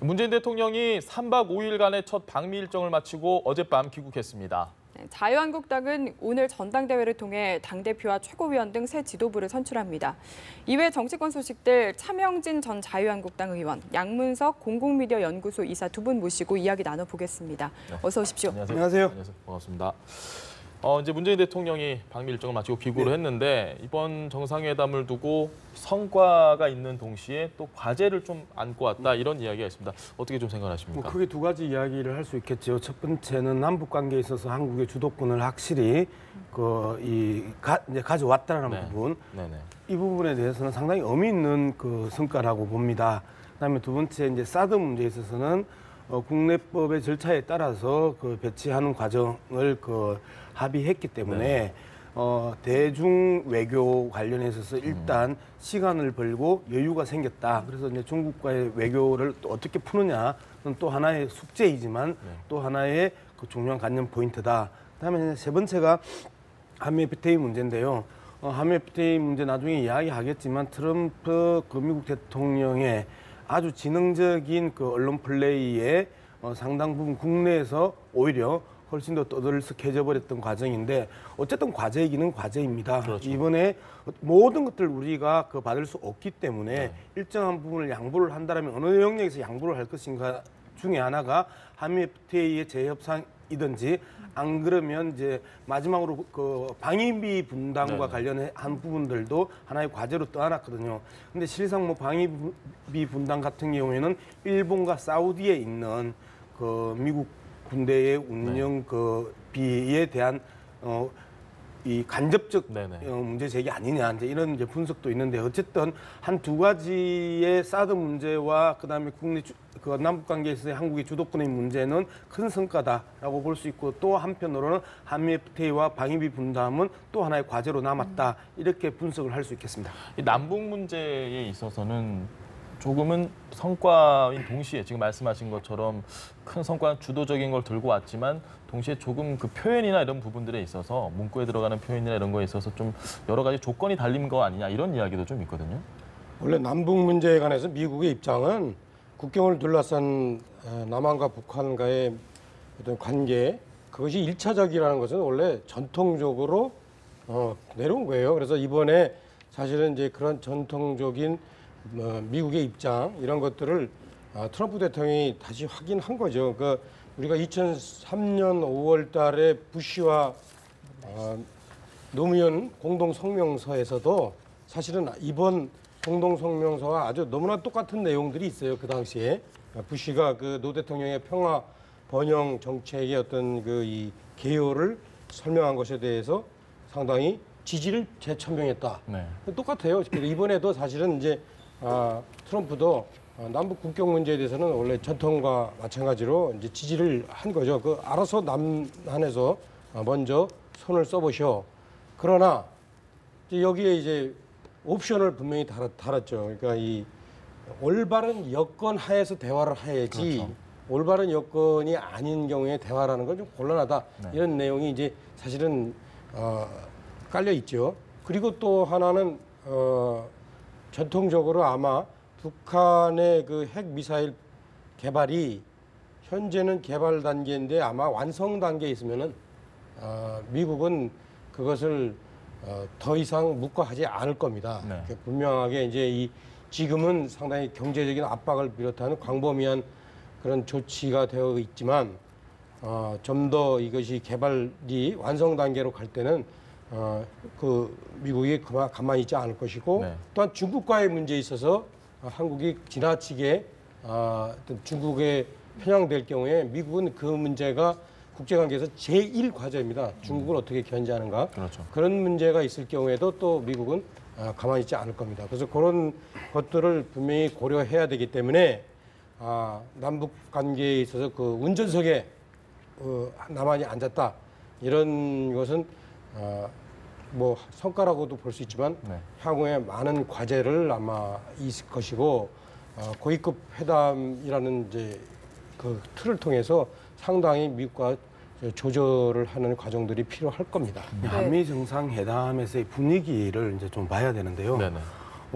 문재인 대통령이 3박 5일간의 첫 방미 일정을 마치고 어젯밤 귀국했습니다. 자유한국당은 오늘 전당대회를 통해 당대표와 최고위원 등 새 지도부를 선출합니다. 이외 정치권 소식들 차명진 전 자유한국당 의원, 양문석 공공미디어 연구소 이사 두 분 모시고 이야기 나눠보겠습니다. 어서 오십시오. 안녕하세요. 반갑습니다. 이제 문재인 대통령이 방미 일정을 마치고 귀국을 했는데 이번 정상회담을 두고 성과가 있는 동시에 또 과제를 좀 안고 왔다 이런 이야기가 있습니다. 어떻게 좀 생각하십니까? 크게 두 가지 이야기를 할 수 있겠죠. 첫 번째는 남북 관계에 있어서 한국의 주도권을 확실히 이제 가져왔다는 부분. 이 부분에 대해서는 상당히 의미 있는 성과라고 봅니다. 그다음에 두 번째 이제 사드 문제에 있어서는 국내법의 절차에 따라서 배치하는 과정을 합의했기 때문에 대중 외교 관련해서 일단 시간을 벌고 여유가 생겼다. 그래서 이제 중국과의 외교를 또 어떻게 푸느냐는 또 하나의 숙제이지만 또 하나의 중요한 관전 포인트다. 그다음에 세 번째가 한미 FTA 문제인데요. 한미 FTA 문제 나중에 이야기하겠지만 트럼프 미국 대통령의 아주 지능적인 언론 플레이에 상당 부분 국내에서 오히려 훨씬 더 떠들썩해져 버렸던 과정인데 어쨌든 과제이기는 과제입니다. 그렇죠. 이번에 모든 것들 우리가 받을 수 없기 때문에 일정한 부분을 양보를 한다면 어느 영역에서 양보를 할 것인가 중에 하나가 한미 FTA의 재협상이든지 안 그러면 이제 마지막으로 방위비 분담과 관련한 부분들도 하나의 과제로 떠안았거든요. 근데 실상 방위비 분담 같은 경우에는 일본과 사우디에 있는 미국 군대의 운영 비에 대한 이 간접적 문제 제기 아니냐 이제 이런 이제 분석도 있는데 어쨌든 한 두 가지의 사드 문제와 그다음에 국내 남북 관계에서의 한국의 주도권의 문제는 큰 성과다라고 볼 수 있고 또 한편으로는 한미 FTA와 방위비 분담은 또 하나의 과제로 남았다 이렇게 분석을 할 수 있겠습니다. 이 남북 문제에 있어서는 조금은 성과인 동시에 지금 말씀하신 것처럼 큰 성과 주도적인 걸 들고 왔지만 동시에 조금 표현이나 이런 부분들에 있어서 문구에 들어가는 표현이나 이런 거에 있어서 좀 여러 가지 조건이 달린 거 아니냐 이런 이야기도 좀 있거든요. 원래 남북 문제에 관해서 미국의 입장은 국경을 둘러싼 남한과 북한과의 어떤 관계 그것이 일차적이라는 것은 원래 전통적으로 내려온 거예요. 그래서 이번에 사실은 이제 그런 전통적인 미국의 입장 이런 것들을 트럼프 대통령이 다시 확인한 거죠. 우리가 2003년 5월달에 부시와 노무현 공동 성명서에서도 사실은 이번 공동 성명서와 아주 너무나 똑같은 내용들이 있어요. 그 당시에 부시가 노 대통령의 평화 번영 정책의 어떤 이 개요를 설명한 것에 대해서 상당히 지지를 재천명했다. 똑같아요. 이번에도 사실은 이제 트럼프도 남북 국경 문제에 대해서는 원래 전통과 마찬가지로 이제 지지를 한 거죠. 알아서 남한에서 먼저 손을 써보셔. 그러나 여기에 이제 옵션을 분명히 달았죠. 그러니까 이 올바른 여건 하에서 대화를 해야지. 올바른 여건이 아닌 경우에 대화라는 건 좀 곤란하다. 이런 내용이 이제 사실은 깔려 있죠. 그리고 또 하나는 전통적으로 아마 북한의 핵 미사일 개발이 현재는 개발 단계인데 아마 완성 단계에 있으면은 미국은 그것을 더 이상 묵과하지 않을 겁니다. 분명하게 이제 지금은 상당히 경제적인 압박을 비롯한 광범위한 그런 조치가 되어 있지만 좀 더 이것이 개발이 완성 단계로 갈 때는 미국이 가만히 있지 않을 것이고 또한 중국과의 문제에 있어서 한국이 지나치게 중국에 편향될 경우에 미국은 그 문제가 국제관계에서 제1 과제입니다. 중국을 어떻게 견제하는가. 그런 문제가 있을 경우에도 또 미국은 가만히 있지 않을 겁니다. 그래서 그런 것들을 분명히 고려해야 되기 때문에 남북 관계에 있어서 운전석에 남한이 앉았다. 이런 것은 성과라고도 볼 수 있지만 향후에 많은 과제를 아마 있을 것이고 고위급 회담이라는 이제 틀을 통해서 상당히 미국과 조절을 하는 과정들이 필요할 겁니다. 한미 정상회담에서의 분위기를 이제 좀 봐야 되는데요.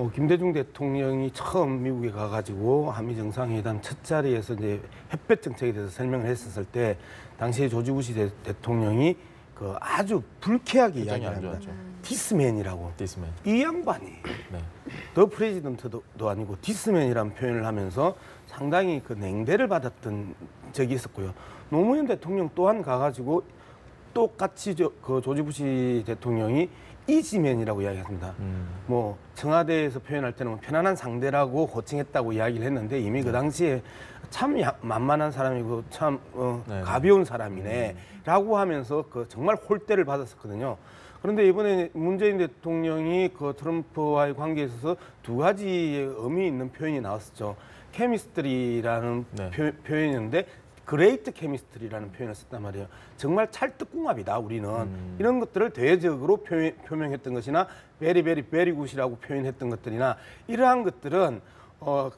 김대중 대통령이 처음 미국에 가가지고 한미 정상회담 첫 자리에서 이제 햇볕 정책에 대해서 설명을 했었을 때 당시에 조지 부시 대통령이 그 아주 불쾌하게 굉장히 안 이야기합니다. 좋았죠. 디스맨이라고. 디스맨. 이 양반이 네. 더 프레지던트도 아니고 디스맨이라는 표현을 하면서 상당히 그 냉대를 받았던 적이 있었고요. 노무현 대통령 또한 가가지고 똑같이 그 조지 부시 대통령이 이지맨이라고 이야기했습니다. 뭐 청와대에서 표현할 때는 편안한 상대라고 호칭했다고 이야기를 했는데 이미 그 당시에 참 만만한 사람이고 참 가벼운 사람이네라고 하면서 그 정말 홀대를 받았었거든요. 그런데 이번에 문재인 대통령이 그 트럼프와의 관계에 있어서 두 가지의 의미 있는 표현이 나왔었죠. 케미스트리라는 네. 표현이었는데 그레이트 케미스트리라는 표현을 썼단 말이에요. 정말 찰떡궁합이다 우리는. 이런 것들을 대외적으로 표명했던 것이나 베리 굿이라고 표현했던 것들이나 이러한 것들은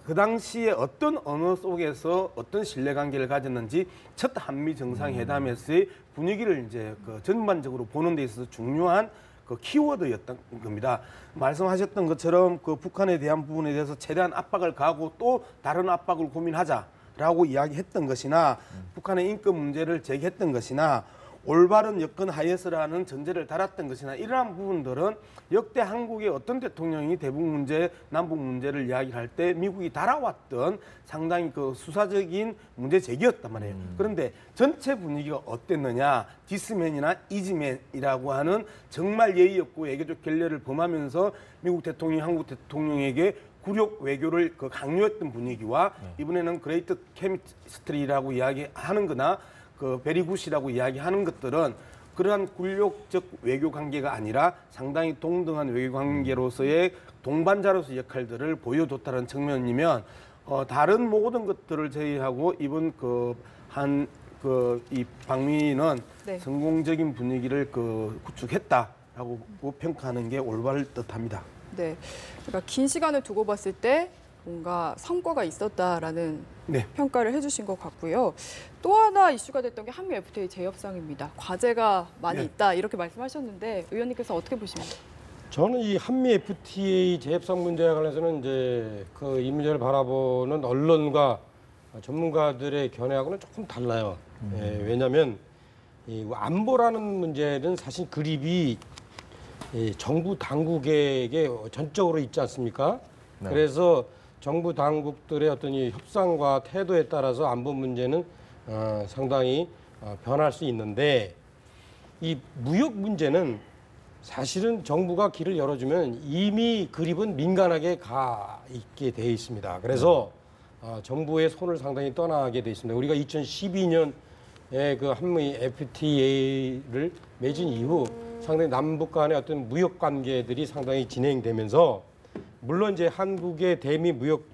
그 당시에 어떤 언어 속에서 어떤 신뢰관계를 가졌는지 첫 한미 정상회담에서의 분위기를 이제 그 전반적으로 보는 데 있어서 중요한 그 키워드였던 겁니다. 말씀하셨던 것처럼 그 북한에 대한 부분에 대해서 최대한 압박을 가하고 또 다른 압박을 고민하자라고 이야기했던 것이나 북한의 인권 문제를 제기했던 것이나 올바른 여건 하에서라는 전제를 달았던 것이나 이러한 부분들은 역대 한국의 어떤 대통령이 대북 문제, 남북 문제를 이야기할 때 미국이 달아왔던 상당히 그 수사적인 문제 제기였단 말이에요. 그런데 전체 분위기가 어땠느냐? 디스맨이나 이지맨이라고 하는 정말 예의 없고 외교적 결례를 범하면서 미국 대통령이 한국 대통령에게 굴욕 외교를 그 강요했던 분위기와 이번에는 그레이트 케미스트리라고 이야기하는 거나 그 베리굿이라고 이야기하는 것들은 그러한 굴욕적 외교 관계가 아니라 상당히 동등한 외교 관계로서의 동반자로서의 역할들을 보여줬다는 측면이면 다른 모든 것들을 제외하고 이번 이 방미는 네. 성공적인 분위기를 구축했다라고 평가하는 게 올바를 듯합니다. 네, 그러니까 긴 시간을 두고 봤을 때 뭔가 성과가 있었다라는 네. 평가를 해주신 것 같고요. 또 하나 이슈가 됐던 게 한미 FTA 재협상입니다. 과제가 많이 네. 있다 이렇게 말씀하셨는데 의원님께서 어떻게 보십니까? 저는 이 한미 FTA 재협상 문제에 관해서는 이제 그 이 문제를 바라보는 언론과 전문가들의 견해하고는 조금 달라요. 왜냐하면 이 안보라는 문제는 사실 그립이 정부 당국에게 전적으로 있지 않습니까? 네. 그래서 정부 당국들의 어떤 이 협상과 태도에 따라서 안보 문제는 상당히 변할 수 있는데 이 무역 문제는 사실은 정부가 길을 열어주면 이미 그립은 민간하게 가 있게 돼 있습니다. 그래서 정부의 손을 상당히 떠나게 돼 있습니다. 우리가 2012년에 그 한미 FTA를 맺은 이후 상당히 남북 간의 어떤 무역 관계들이 상당히 진행되면서 물론 이제 한국의 대미 무역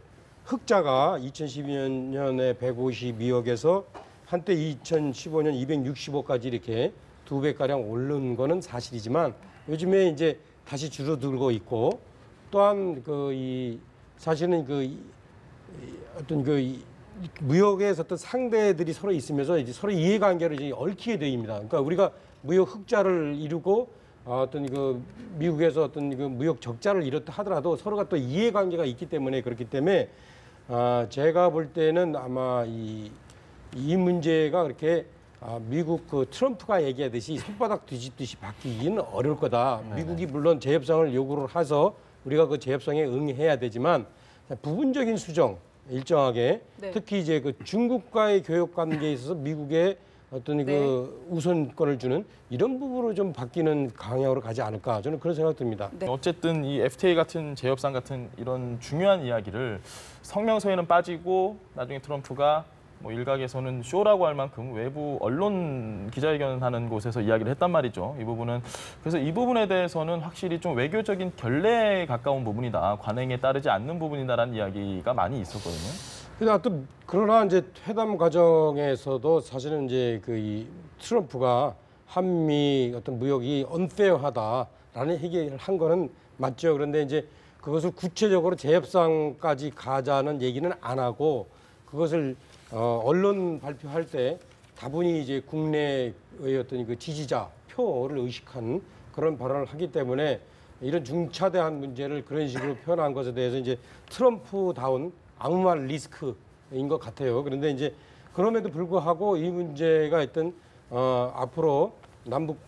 흑자가 2012년에 152억에서 한때 2015년 265까지 이렇게 2배가량 오른 거는 사실이지만 요즘에 이제 다시 줄어들고 있고 또한 사실은 어떤 무역에서 어떤 상대들이 서로 있으면서 이제 서로 이해관계를 이제 얽히게 됩니다. 그러니까 우리가 무역 흑자를 이루고 어떤 미국에서 어떤 무역 적자를 이뤘다 하더라도 서로가 또 이해관계가 있기 때문에 그렇기 때문에 제가 볼 때는 아마 이 문제가 그렇게 미국 트럼프가 얘기하듯이 손바닥 뒤집듯이 바뀌기는 어려울 거다. 미국이 물론 재협상을 요구를 해서 우리가 그 재협상에 응해야 되지만 부분적인 수정 일정하게 네. 특히 이제 그 중국과의 교역 관계에 있어서 미국의 어떤 네. 우선권을 주는 이런 부분으로 좀 바뀌는 방향으로 가지 않을까 저는 그런 생각 듭니다. 네. 어쨌든 이 FTA 같은 재협상 같은 이런 중요한 이야기를 성명서에는 빠지고 나중에 트럼프가 뭐 일각에서는 쇼라고 할 만큼 외부 언론 기자회견하는 곳에서 이야기를 했단 말이죠. 이 부분은 그래서 이 부분에 대해서는 확실히 좀 외교적인 결례에 가까운 부분이다. 관행에 따르지 않는 부분이다라는 이야기가 많이 있었거든요. 그러나 이제 회담 과정에서도 사실은 이제 이 트럼프가 한미 어떤 무역이 언페어하다라는 얘기를 한 거는 맞죠. 그런데 이제 그것을 구체적으로 재협상까지 가자는 얘기는 안 하고 그것을 언론 발표할 때 다분히 이제 국내의 어떤 지지자 표를 의식한 그런 발언을 하기 때문에 이런 중차대한 문제를 그런 식으로 표현한 것에 대해서 이제 트럼프다운 아무 말 리스크인 것 같아요. 그런데 이제 그럼에도 불구하고 이 문제가 있던 앞으로 남북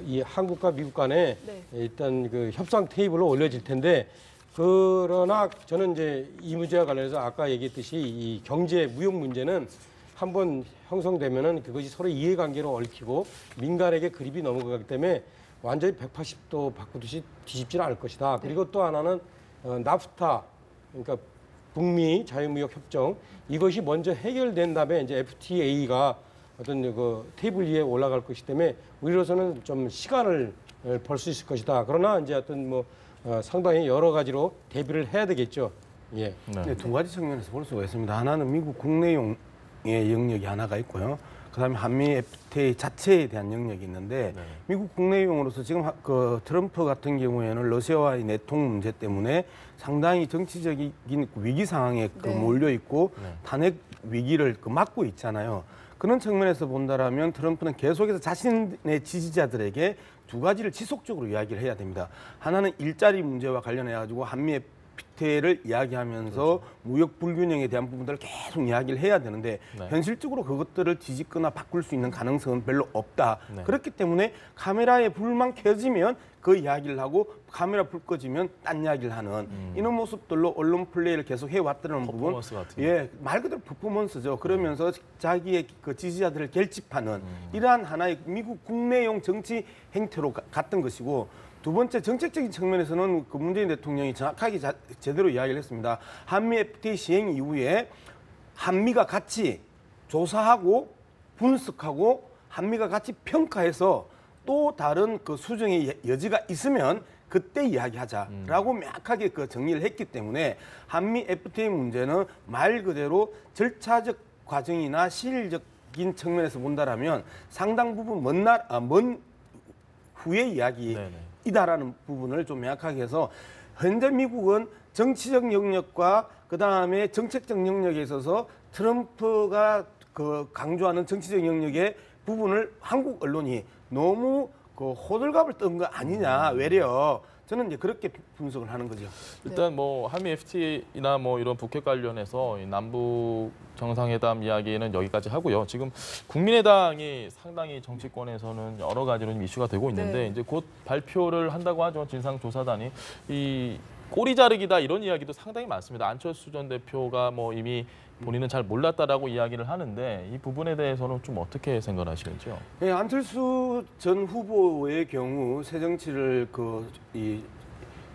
이 한국과 미국 간에 네. 일단 그 협상 테이블로 올려질 텐데 그러나 저는 이제 이 문제와 관련해서 아까 얘기했듯이 이 경제 무역 문제는 한번 형성되면은 그것이 서로 이해관계로 얽히고 민간에게 그립이 넘어가기 때문에 완전히 180도 바꾸듯이 뒤집지는 않을 것이다. 그리고 또 하나는 나프타, 그러니까 북미 자유무역 협정 이것이 먼저 해결된 다음에 이제 FTA가 어떤 그 테이블 위에 올라갈 것이기 때문에 우리로서는 좀 시간을 벌 수 있을 것이다. 그러나 이제 어떤 뭐 상당히 여러 가지로 대비를 해야 되겠죠. 예. 네, 두 가지 측면에서 볼 수가 있습니다. 하나는 미국 국내용의 영역이 하나가 있고요. 그다음에 한미 FTA 자체에 대한 영역이 있는데 미국 국내용으로서 지금 그 트럼프 같은 경우에는 러시아와의 내통 문제 때문에 상당히 정치적인 위기 상황에 그 몰려 있고 탄핵 위기를 막고 있잖아요. 그런 측면에서 본다라면 트럼프는 계속해서 자신의 지지자들에게 두 가지를 지속적으로 이야기를 해야 됩니다. 하나는 일자리 문제와 관련해 가지고 한미 FTA를 이야기하면서 무역 불균형에 대한 부분들을 계속 이야기를 해야 되는데 현실적으로 그것들을 뒤집거나 바꿀 수 있는 가능성은 별로 없다. 그렇기 때문에 카메라에 불만 켜지면 그 이야기를 하고 카메라 불 꺼지면 딴 이야기를 하는 이런 모습들로 언론 플레이를 계속 해왔다는 부분. 말 그대로 퍼포먼스죠. 그러면서 자기의 그 지지자들을 결집하는 이러한 하나의 미국 국내용 정치 행태로 갔던 것이고 두 번째 정책적인 측면에서는 그 문재인 대통령이 정확하게 제대로 이야기를 했습니다. 한미 FTA 시행 이후에 한미가 같이 조사하고 분석하고 한미가 같이 평가해서 또 다른 그 수정의 여지가 있으면 그때 이야기하자라고 명확하게 그 정리를 했기 때문에 한미 FTA 문제는 말 그대로 절차적 과정이나 실질적인 측면에서 본다라면 상당 부분 먼 후의 이야기이다라는 부분을 좀 명확하게 해서 현재 미국은 정치적 영역과 그다음에 정책적 영역에 있어서 트럼프가 그 강조하는 정치적 영역의 부분을 한국 언론이 너무 그 호들갑을 뜬 거 아니냐 외려 저는 이제 그렇게 분석을 하는 거죠. 일단 뭐 한미 FTA나 뭐 이런 북핵 관련해서 이 남북 정상회담 이야기는 여기까지 하고요. 지금 국민의당이 상당히 정치권에서는 여러 가지로 이슈가 되고 있는데 이제 곧 발표를 한다고 하죠. 진상조사단이 이 꼬리 자르기다 이런 이야기도 상당히 많습니다. 안철수 전 대표가 뭐 이미 본인은 잘 몰랐다라고 이야기를 하는데 이 부분에 대해서는 좀 어떻게 생각하시는지요? 네, 안철수 전 후보의 경우 새정치를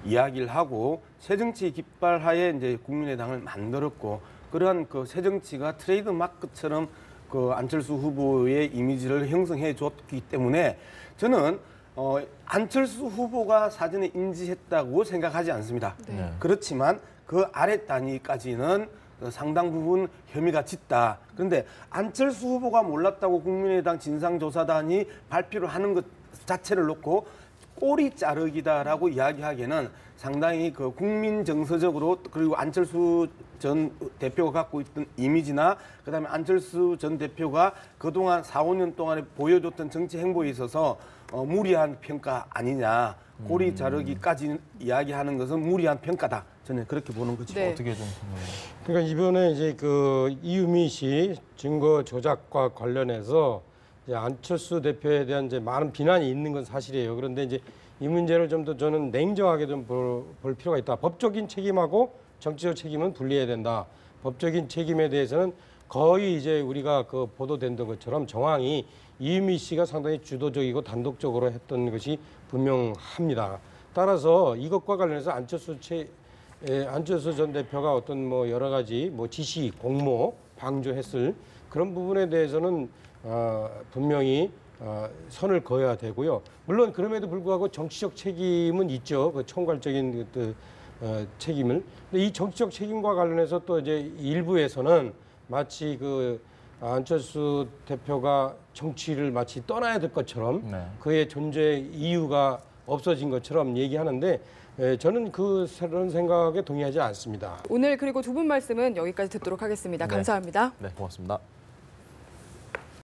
이야기를 하고 새정치 깃발하에 이제 국민의당을 만들었고 그러한 그 새정치가 트레이드 마크처럼 그 안철수 후보의 이미지를 형성해 줬기 때문에 저는 안철수 후보가 사전에 인지했다고 생각하지 않습니다. 그렇지만 그 아래 단위까지는 상당 부분 혐의가 짙다. 그런데 안철수 후보가 몰랐다고 국민의당 진상조사단이 발표를 하는 것 자체를 놓고 꼬리 자르기다라고 이야기하기에는 상당히 그 국민 정서적으로 그리고 안철수 전 대표가 갖고 있던 이미지나 그다음에 안철수 전 대표가 그동안 4, 5년 동안에 보여줬던 정치 행보에 있어서 무리한 평가 아니냐. 꼬리 자르기까지 이야기하는 것은 무리한 평가다. 저는 그렇게 보는 거죠. 어떻게 좀 그러니까 이번에 이제 그 이유미 씨 증거 조작과 관련해서 이제 안철수 대표에 대한 이제 많은 비난이 있는 건 사실이에요. 그런데 이제 이 문제를 좀 더 저는 냉정하게 좀 볼 필요가 있다. 법적인 책임하고 정치적 책임은 분리해야 된다. 법적인 책임에 대해서는 거의 이제 우리가 그 보도된 것처럼 정황이 이유미 씨가 상당히 주도적이고 단독적으로 했던 것이 분명합니다. 따라서 이것과 관련해서 안철수 전 대표가 어떤 뭐 여러 가지 뭐 지시, 공모, 방조했을 그런 부분에 대해서는 분명히 선을 그어야 되고요. 물론 그럼에도 불구하고 정치적 책임은 있죠. 그 총괄적인 책임을. 근데 이 정치적 책임과 관련해서 또 이제 일부에서는 마치 그 안철수 대표가 정치를 마치 떠나야 될 것처럼 그의 존재 이유가 없어진 것처럼 얘기하는데 저는 그런 생각에 동의하지 않습니다. 오늘 그리고 두 분 말씀은 여기까지 듣도록 하겠습니다. 감사합니다. 네, 고맙습니다.